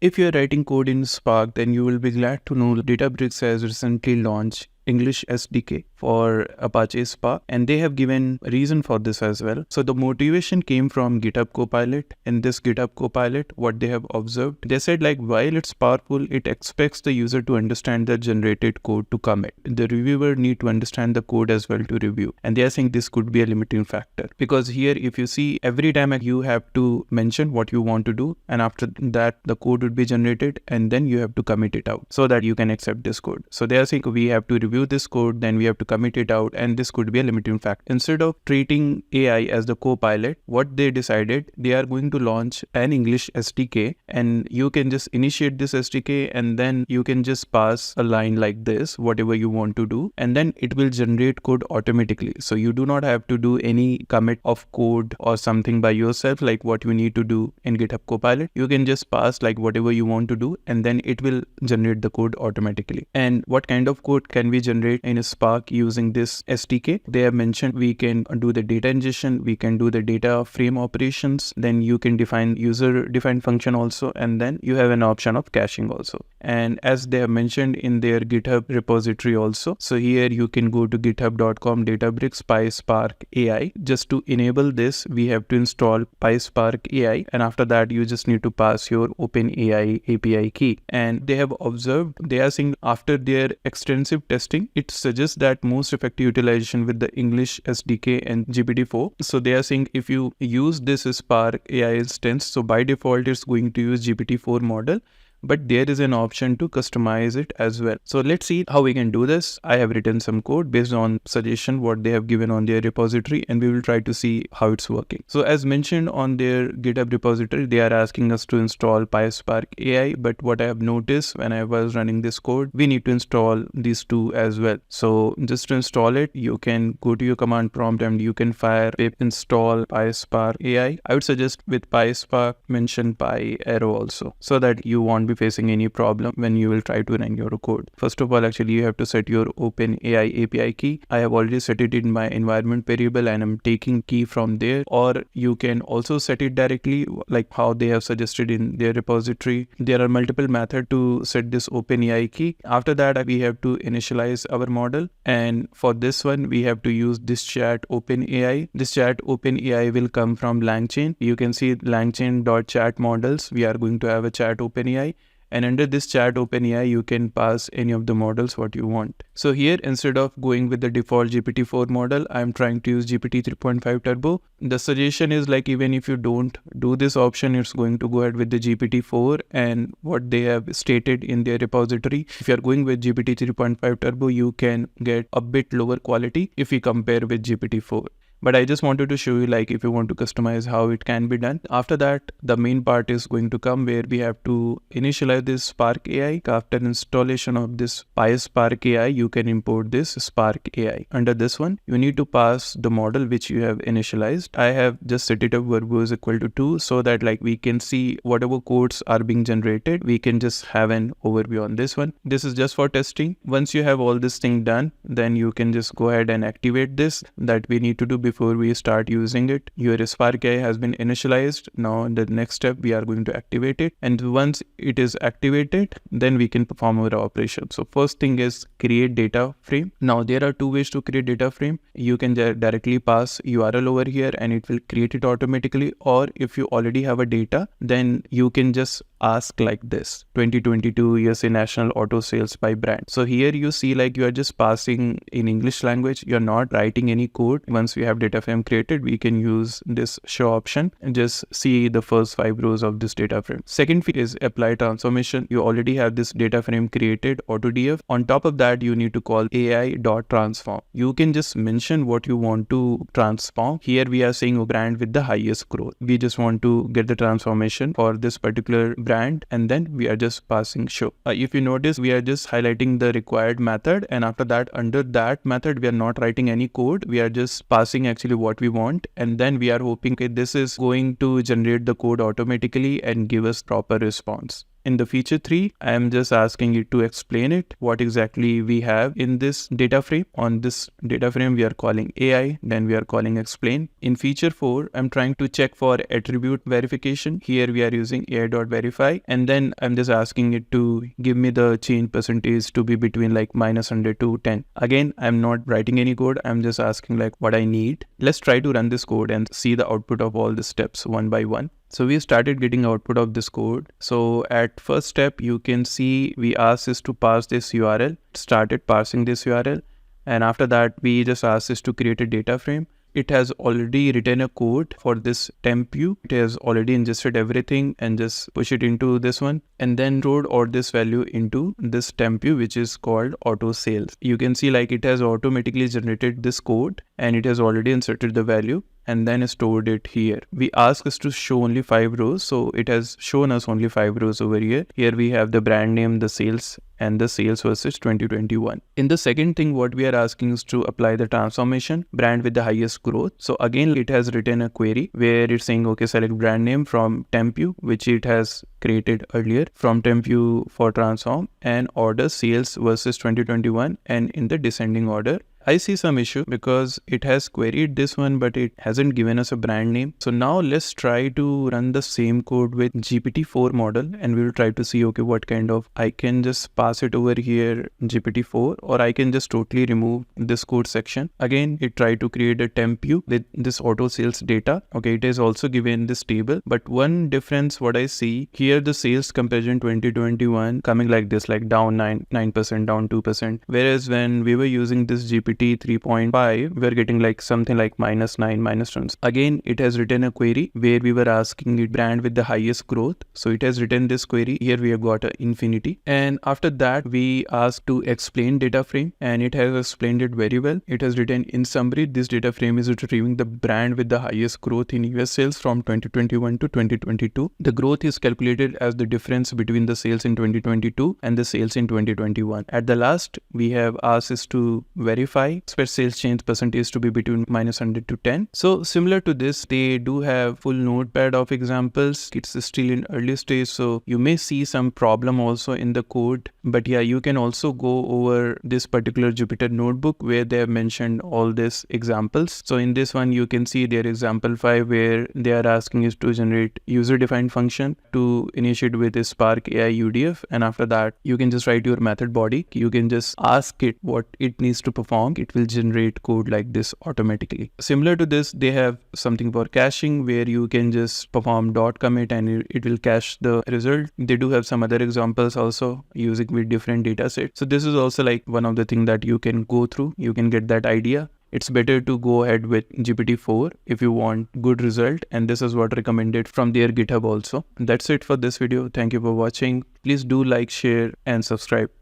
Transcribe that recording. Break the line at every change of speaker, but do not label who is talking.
If you're writing code in Spark, then you will be glad to know Databricks has recently launched English SDK for Apache Spark, and they have given a reason for this as well. So the motivation came from GitHub Copilot. In this GitHub Copilot, what they have observed, they said like while it's powerful, it expects the user to understand the generated code to commit. The reviewer need to understand the code as well to review, and they are saying this could be a limiting factor, because here if you see, every time you have to mention what you want to do, and after that the code would be generated, and then you have to commit it out so that you can accept this code. So they are saying we have to review this code, then we have to commit it out, and this could be a limiting factor. Instead of treating AI as the co-pilot, what they decided, they are going to launch an English SDK, and you can just initiate this SDK, and then you can just pass a line like this, whatever you want to do, and then it will generate code automatically. So you do not have to do any commit of code or something by yourself, like what you need to do in GitHub Copilot. You can just pass like whatever you want to do, and then it will generate the code automatically. And what kind of code can we generate in Spark using this SDK? They have mentioned we can do the data ingestion, we can do the data frame operations, then you can define user defined function also, and then you have an option of caching also. And as they have mentioned in their GitHub repository also, so here you can go to github.com Databricks PySpark AI. Just to enable this, we have to install PySpark AI, and after that you just need to pass your OpenAI API key. And they have observed, they are saying after their extensive testing, it suggests that most effective utilization with the English SDK and GPT-4. So they are saying if you use this Spark AI instance, so by default it's going to use GPT-4 model, but there is an option to customize it as well. So let's see how we can do this. I have written some code based on suggestion what they have given on their repository, and we will try to see how it's working. So as mentioned on their GitHub repository, they are asking us to install PySpark AI, but what I have noticed when I was running this code, we need to install these two as well. So just to install it, you can go to your command prompt and you can fire pip install PySpark AI. I would suggest with PySpark mention py arrow also, so that you won't be facing any problem when you will try to run your code. First of all, actually you have to set your OpenAI API key. I have already set it in my environment variable and I'm taking key from there, or you can also set it directly like how they have suggested in their repository. There are multiple methods to set this OpenAI key. After that, we have to initialize our model, and for this one we have to use this chat OpenAI. This chat OpenAI will come from LangChain. You can see langchain.chat models. We are going to have a chat OpenAI, and under this chat OpenAI you can pass any of the models what you want. So here, instead of going with the default GPT-4 model, I am trying to use GPT 3.5 Turbo. The suggestion is like even if you don't do this option, it's going to go ahead with the GPT-4, and what they have stated in their repository, if you are going with GPT 3.5 Turbo, you can get a bit lower quality if you compare with GPT-4. But I just wanted to show you like if you want to customize how it can be done. After that, the main part is going to come where we have to initialize this Spark AI. After installation of this PySpark AI, you can import this Spark AI. Under this one, you need to pass the model which you have initialized. I have just set it up verbo is equal to 2, so that like we can see whatever codes are being generated. We can just have an overview on this one. This is just for testing. Once you have all this thing done, then you can just go ahead and activate this that we need to do before we start using it. Your Spark AI has been initialized. Now in the next step, we are going to activate it. And once it is activated, then we can perform our operation. So first thing is create data frame. Now there are two ways to create data frame. You can directly pass URL over here and it will create it automatically. Or if you already have a data, then you can just ask like this, 2022 USA National Auto Sales by brand. So here you see like you are just passing in English language. You're not writing any code. Once we have data frame created, we can use this show option and just see the first 5 rows of this data frame. Second feature is apply transformation. You already have this data frame created AutoDF. On top of that, you need to call AI.transform. You can just mention what you want to transform. Here we are saying a brand with the highest growth. We just want to get the transformation for this particular brand, and then we are just passing show. If you notice, we are just highlighting the required method, and after that, under that method, we are not writing any code. We are just passing actually what we want, and then we are hoping that this is going to generate the code automatically and give us proper response. In the feature 3, I am just asking it to explain it, what exactly we have in this data frame. On this data frame, we are calling AI, then we are calling explain. In feature 4, I'm trying to check for attribute verification. Here we are using AI.verify, and then I'm just asking it to give me the change percentage to be between like -100 to 10. Again, I'm not writing any code. I'm just asking like what I need. Let's try to run this code and see the output of all the steps one by one. So we started getting output of this code. So at first step, you can see we asked this to parse this URL, started parsing this URL. And after that, we just asked this to create a data frame. It has already written a code for this temp view. It has already ingested everything and just push it into this one, and then stored all this value into this temp view, which is called auto sales. You can see like it has automatically generated this code and it has already inserted the value and then stored it here. We asked us to show only 5 rows. So it has shown us only 5 rows over here. Here we have the brand name, the sales, and the sales versus 2021. In the second thing, what we are asking is to apply the transformation brand with the highest growth. So again, it has written a query where it's saying, okay, select brand name from temp view, which it has created earlier, from temp view for transform, and order sales versus 2021 and in the descending order. I see some issue because it has queried this one, but it hasn't given us a brand name. So now let's try to run the same code with GPT-4 model, and we'll try to see, okay, what kind of, I can just pass it over here GPT-4, or I can just totally remove this code section. Again, it tried to create a temp view with this auto sales data. Okay, it is also given this table, but one difference what I see here, the sales comparison 2021 coming like this, like down 9%, down 2%. Whereas when we were using this GPT 3.5, we're getting like something like -9, -10. Again, it has written a query where we were asking it brand with the highest growth. So it has written this query. Here we have got a infinity. And after that, we asked to explain data frame, and it has explained it very well. It has written, in summary, this data frame is retrieving the brand with the highest growth in US sales from 2021 to 2022. The growth is calculated as the difference between the sales in 2022 and the sales in 2021. At the last, we have asked us to verify expect sales change percentage to be between -100 to 10. So similar to this, they do have full notepad of examples. It's still in early stage, so you may see some problem also in the code. But yeah, you can also go over this particular Jupyter notebook where they have mentioned all these examples. So in this one, you can see their example 5 where they are asking us to generate user-defined function to initiate with a Spark AI UDF. And after that, you can just write your method body. You can just ask it what it needs to perform. It will generate code like this automatically. Similar to this, they have something for caching where you can just perform .commit and it will cache the result. They do have some other examples also using with different data sets. So this is also like one of the things that you can go through. You can get that idea. It's better to go ahead with GPT-4 if you want good result, and this is what recommended from their GitHub also. That's it for this video. Thank you for watching. Please do like, share and subscribe.